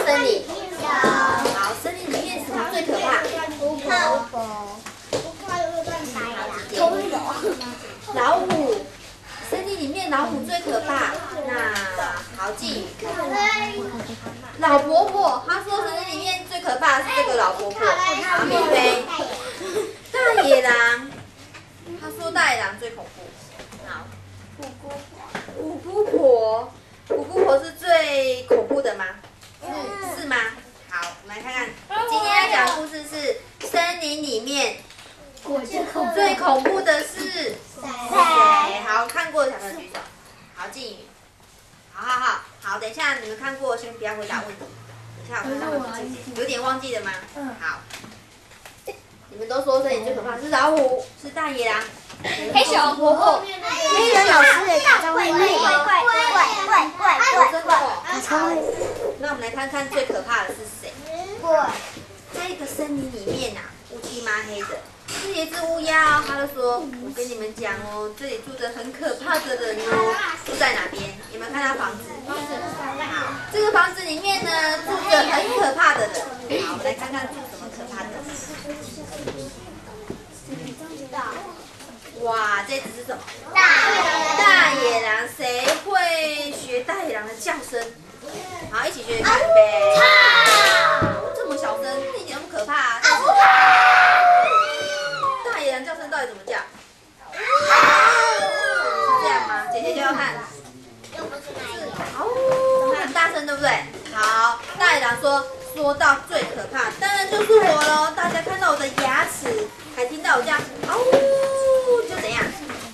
森林？有。好，森林里面什么最可怕？老虎。森林里面老虎最可怕。那好，继续。老婆婆，她说森林里面最可怕的是这个老婆婆。好，米菲。大野狼，她说大野狼最恐怖。好。虎姑婆，虎姑婆是最恐怖的吗？是吗？好，我们来看看，今天要讲的故事是森林里面最恐怖的是谁？好，看过的小朋友举手。好，静宇。好，等一下你们看过，先不要回答问题。等一下我看他们有点忘记了吗？好。你们都说森林最可怕是老虎，是大野狼。黑熊婆婆，黑熊老师的假装会真的哦。那我们来看看最可怕的是谁？在一个森林里面啊，乌漆嘛黑的，是一只乌鸦哦。他就说：“我跟你们讲哦，这里住着很可怕的人哦。住在哪边？有没有看到房子？好，这个房子里面呢，住着很可怕的人。好，我们来看看住什么可怕的人。哇，这只是什么？大野狼。谁会学大野狼的叫声？好，一起学看呗。这么小声，一点都不可怕啊。大野狼叫声到底怎么叫？是这样吗？姐姐就要看。很大声，对不对？好，大野狼说到最可怕，当然就是我喽。大家看到我的牙齿，还听到我这样，就怎样，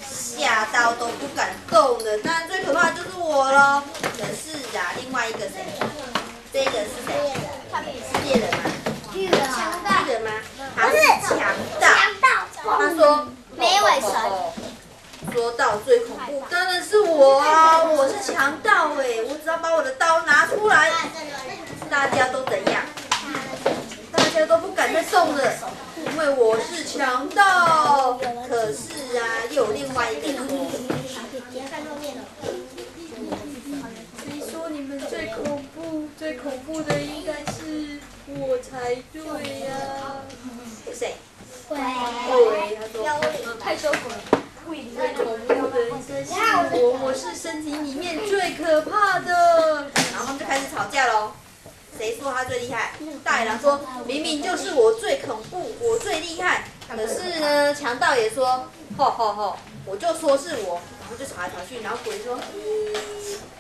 吓到都不敢动了。当然最可怕的就是我喽。可是啊，另外一个谁？这个是谁？是猎人吗？巨人吗？他是强盗。他说没尾神。说到最恐怖，当然是我啊！我是强盗哎，我只要把我的刀拿出来，大家都怎样？大家都不敢再动了，因为我是强盗。可是啊，又有另外一个人。谁说你们最恐怖？最恐怖的应该是我才对呀！谁？鬼。他说太羞耻了。最恐怖的应该是我是森林里面最可怕的。然后他们就开始吵架喽。谁说他最厉害？大野狼说明明就是我最恐怖，我最厉害。可是呢，强盗也说，我就说是我。然后就吵来吵去，然后鬼说，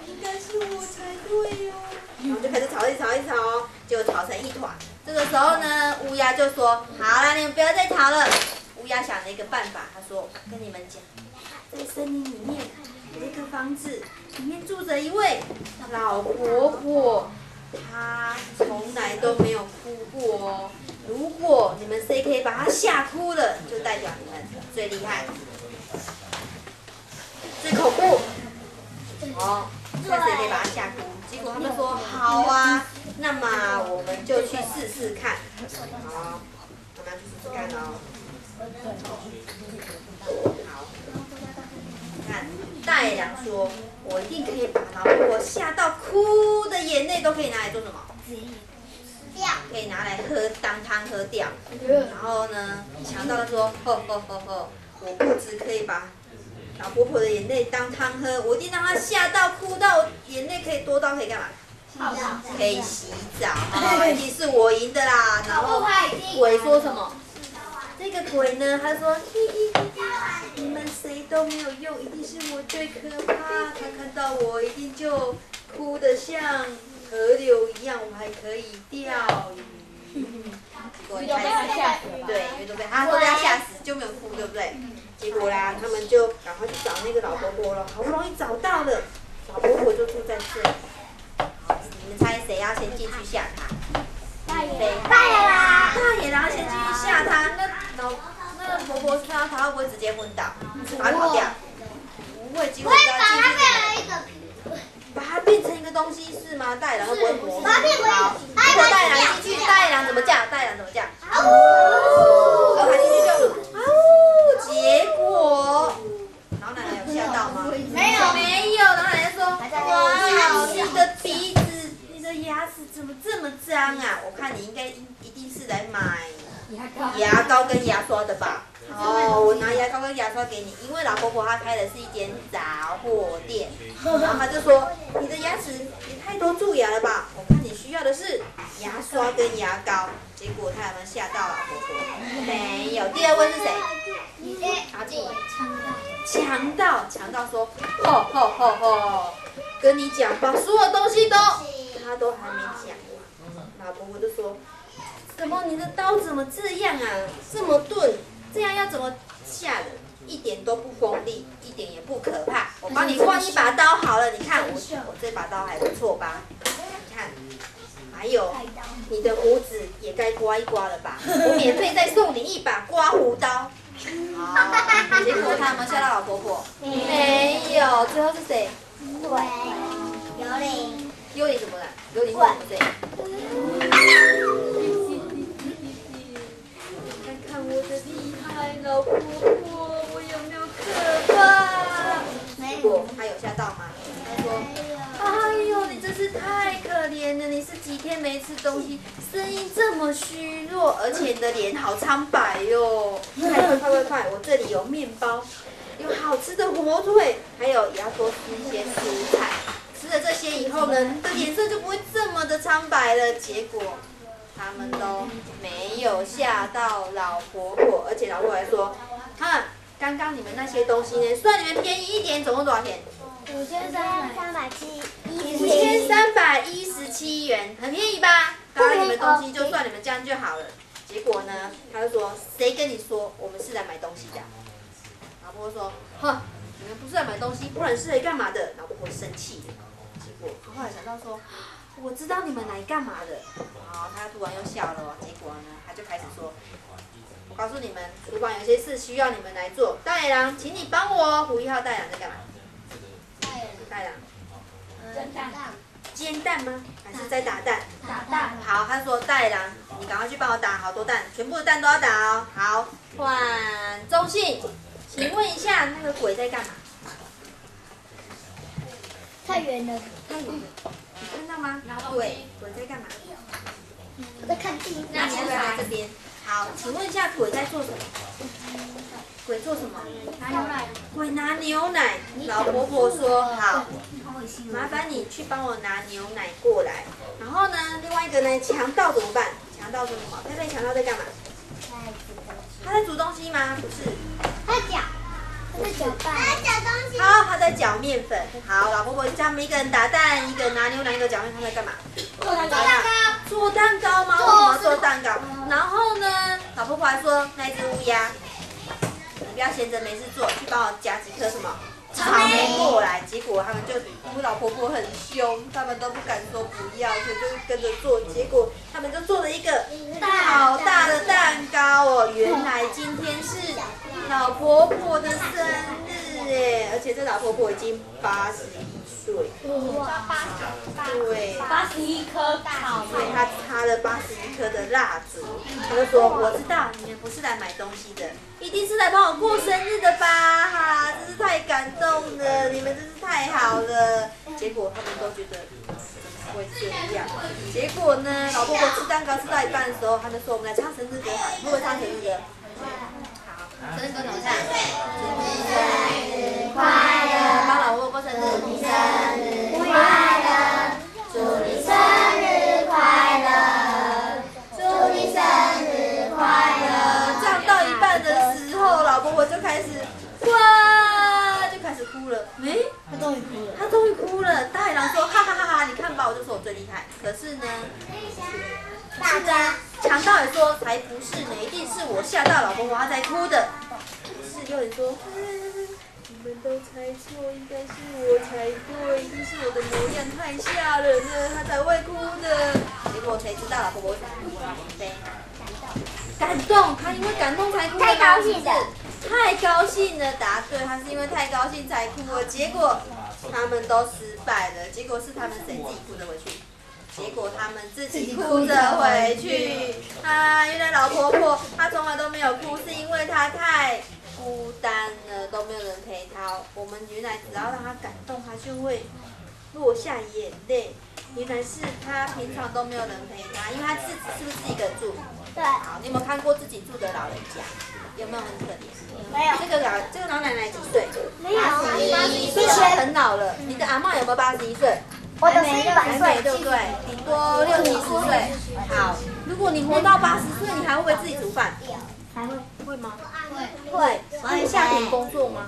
应该是我才对哦。然后就开始吵一吵哦，就吵成一团。这个时候呢，乌鸦就说，好啦，你们不要再吵了。乌鸦想了一个办法，他说：“我跟你们讲，在森林里面有一个房子，里面住着一位老婆婆，她从来都没有哭过哦。如果你们谁可以把她吓哭了，就代表你们最厉害、最恐怖。哦，看谁可以把她吓哭。结果他们说好啊，那么我们就去试试看。好，我们要去试试看哦。”好，看大野狼说：“我一定可以把老婆婆吓到哭的眼泪都可以拿来做什么？可以拿来当汤喝掉。然后呢，强盗说：我不只可以把老婆婆的眼泪当汤喝，我一定让她吓到哭到眼泪可以多到可以干嘛？可以洗澡。一定是我赢的啦。然后鬼说什么？”这个鬼呢，他说：“你们谁都没有用，一定是我最可怕。他看到我，一定就哭得像河流一样，我还可以钓鱼。”对，因为都被他说被他吓死，就没有哭，对不对？结果啦，他们就赶快去找那个老婆婆了，好不容易找到了，老婆婆就住在这里。你们猜谁要先进去吓她？大野狼先进去吓他，那婆婆看到他会不会直接昏倒，把他跑掉？不会，结果他进去把它变成一个东西是吗？大野狼会不会模糊？好，结果大野狼进去，大野狼怎么叫？他进去就结果，然后奶奶有吓到吗？没有。然后奶奶说：“哇，你的鼻子、你的牙齿怎么这么牙膏跟牙刷的吧？哦，我拿牙膏跟牙刷给你，因为老婆婆她开的是一间杂货店，然后她就说你的牙齿也太多蛀牙了吧？我看你需要的是牙刷跟牙膏。结果他有没有吓到老婆婆？没有。第二位是谁？阿静。强盗说，吼，跟你讲，把所有东西他都还没讲完，老婆婆就说，怎么你的刀怎么这样啊？这么钝，这样要怎么下的？一点都不锋利，一点也不可怕。我帮你换一把刀好了，你看我这把刀还不错吧？你看。还有，你的胡子也该刮一刮了吧？我免费再送你一把刮胡刀。结果他有没有吓到老婆婆？没有。最后是谁？对，幽灵。幽灵怎么了？幽灵为什么这样？看看我的厉害，老婆婆，我有没有可怕？结果他有吓到吗？他说。哎呦，你真是太可怜了！你是几天没吃东西，声音这么虚弱，而且你的脸好苍白哟！快！我这里有面包，有好吃的火腿，还有也要多吃一些蔬菜。吃了这些以后呢，你的脸色就不会这么的苍白了。结果他们都没有吓到老婆婆，而且老婆婆还说，刚刚你们那些东西呢，算你们便宜一点，总共多少钱？5317元，很便宜吧？刚刚你们东西就算你们这样就好了。结果呢，他就说，谁跟你说我们是来买东西的？老婆婆说，你们不是来买东西，不然是来干嘛的？老婆婆生气了。结果后来想到说，我知道你们来干嘛的。然后他突然又笑了。结果呢，他就开始说，我告诉你们，厨房有些事需要你们来做。大野狼，请你帮我。胡一号大野狼在干嘛？大野狼。煎蛋吗？还是在打蛋？打蛋。好，他说大野狼，你赶快去帮我打好多蛋，全部的蛋都要打哦。好，换中信，请问一下那个鬼在干嘛？太远了。你看到吗？鬼在干嘛？我在看地。那你要不要来这边？好，请问一下鬼在做什么？鬼做什么？拿牛奶。鬼拿牛奶。老婆婆说好。麻烦你去帮我拿牛奶过来。然后呢，另外一个呢，强盗怎么办？强盗做什么？佩佩，强盗在干嘛？他在煮东西吗？不是。他在搅拌。他在搅东西。好，他在搅面粉。好，老婆婆叫他们一个人打蛋，一个拿牛奶，一个搅面，他在干嘛？做蛋糕。做蛋糕吗？为什么要做蛋糕？然后呢，老婆婆还说，那只乌鸦，你不要闲着没事做，去帮我夹几颗什么？草莓过来，结果他们就，因为老婆婆很凶，他们都不敢说不要，所以就跟着做。结果他们就做了一个好大的蛋糕哦！原来今天是老婆婆的生日哎，而且这老婆婆已经81岁。对，81颗草莓。她插了81颗的蜡烛，她就说：“我知道你们不是来买东西的，一定是来帮我过生日的吧？哈，真是太感动了，你们真是太好了。”结果他们都觉得怎么会这样？结果呢，老婆婆吃蛋糕吃到一半的时候，他们说：“我们来唱生日歌好了，会不会唱生日歌？”好，生日歌怎么唱？祝你生日快乐！帮老婆婆过生日。祝你生日快乐！祝你生日快乐！祝你生日快乐！唱到一半的时候，老婆婆就开始哇，就开始哭了。她终于哭了。她终于哭了。大野狼说：“哈哈哈哈！你看吧，我就说我最厉害。”可是呢，是啊，强盗也说才不是呢，一定是我吓到老婆婆，她才哭的。是有人说。你们都猜错，应该是我才对，一定是我的模样太吓人了，她才会哭的。结果谁知道老婆婆为什么哭了？谁？感动，她因为感动才哭的。太高兴了。太高兴了，答对，她是因为太高兴才哭了。结果他们都失败了，结果是他们谁自己哭着回去？结果他们自己哭着回去。原来老婆婆她从来都没有哭，是因为她太孤单了，都没有人陪她。我们原来只要让她感动，她就会落下眼泪。原来是她平常都没有人陪她，因为她是不是自己一个人住？对。好，你有没有看过自己住的老人家？有没有很可怜？没有。这个老奶奶几岁？没有。81岁，很老了。你的阿嬷有没有81岁？我的是100岁，对不对？顶多60、70岁。好，如果你活到80岁，你还会不会自己煮饭？还会。会吗？会。会下田工作吗？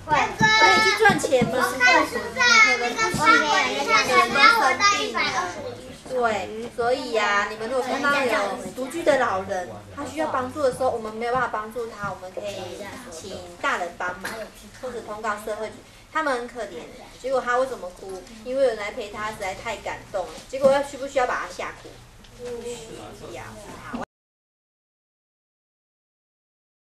会。可以去赚钱吗？我看书在那个上面，然后我带120。对，所以呀，你们如果看到有独居的老人，他需要帮助的时候，我们没有办法帮助他，我们可以请大人帮忙，或者通告社会局。他们很可怜，结果他为什么哭？因为有人来陪他，实在太感动了。结果需不需要把他吓哭？不需要。好。